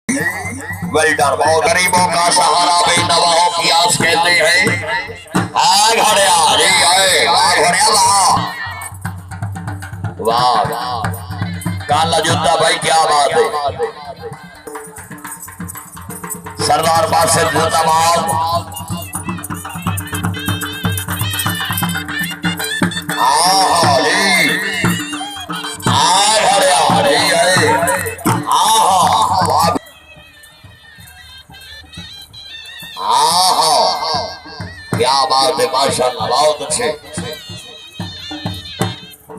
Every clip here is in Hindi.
वेल्डर बहुत गरीबों का सहारा भी नवाओं की आस कहते हैं। घड़िया जी आए वाह घड़िया वाह वाह काला जूता भाई क्या बात है। सरदार बादशाह जिंदाबाद। क्या बात है माशाल्लाह बहुत अच्छे।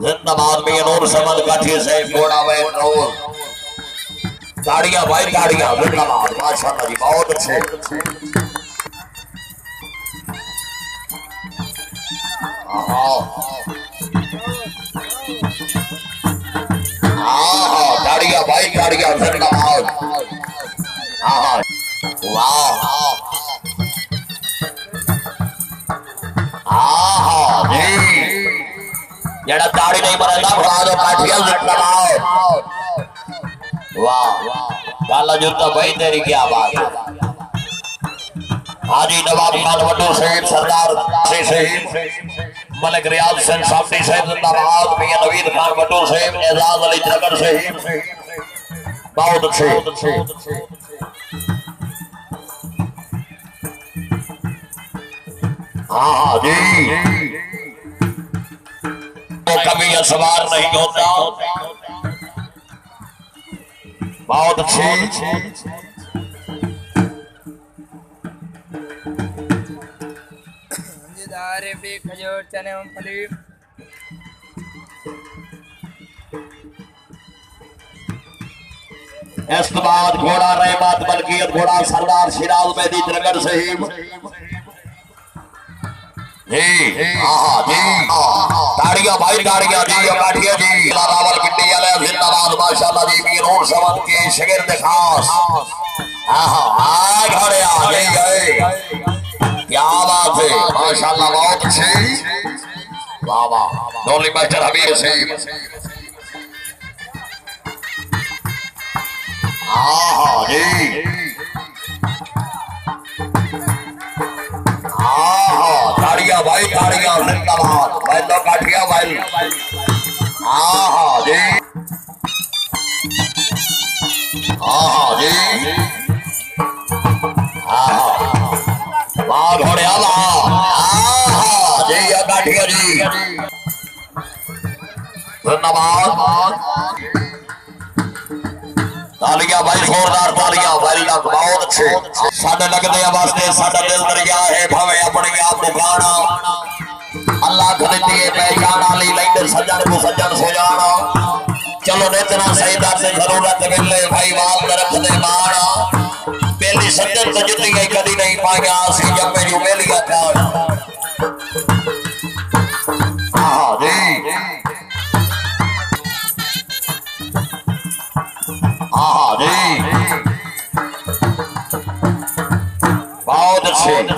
जिंदाबाद में नूर समद काठी से घोड़ा में नूर गाड़ियां भाई गाड़ियां जिंदाबाद माशाल्लाह जी बहुत अच्छे। गाड़ियां भाई गाड़ियां जिंदाबाद। वाह जड़ा दाढ़ी नहीं बनाता बना दो काठिया जिंदाबाद। वाह काला जूता भाई तेरी क्या बात है। हाजी नवाब खान वटू शहीद सरदार शहीद मलिक रियाज सिंह साफी साहब जिंदाबाद। मियां नवीद खान वटू साहब एजाज अली नगर शहीद बहुत अच्छे। हाँ जी तो कभी असवार नहीं होता बहुत अच्छे। खजूर चने मूंगफली इसके बाद घोड़ा रहमत मलकियत घोड़ा सरदार सिराज मेदी नगर शहीद गाड़ियां भाई गाड़ियां जी काठिया जी रावल पिंडी वाले जिंदाबाद माशाल्लाह जी मीरों समद के शागिर्द खास। क्या बात है माशाल्लाह बहुत अच्छे। वाह वाह डोली मास्टर हबीब से जी गाड़ियां भाई गाड़ियां जिंदाबाद भाई तो काठिया भाई। जी जी वाह घोड़िया जी काठिया जी धन्यवाद। तालियां भाई जोरदार तालियां भाई बहुत अच्छे। साडे लगदे वास्ते साडा दिल दरिया है भावे अपने आप को गाना अल्लाह खरीदी है पहचान ली लैंदे सज्जन को सज्जन सो जाना। चलो इतना सईदा से जरूरत मिले भाई वाल रख दे माना पहली सज्जन तो जितनी है कभी नहीं पाया सी जब में जो मिलिया था। जी जी बहुत अच्छे।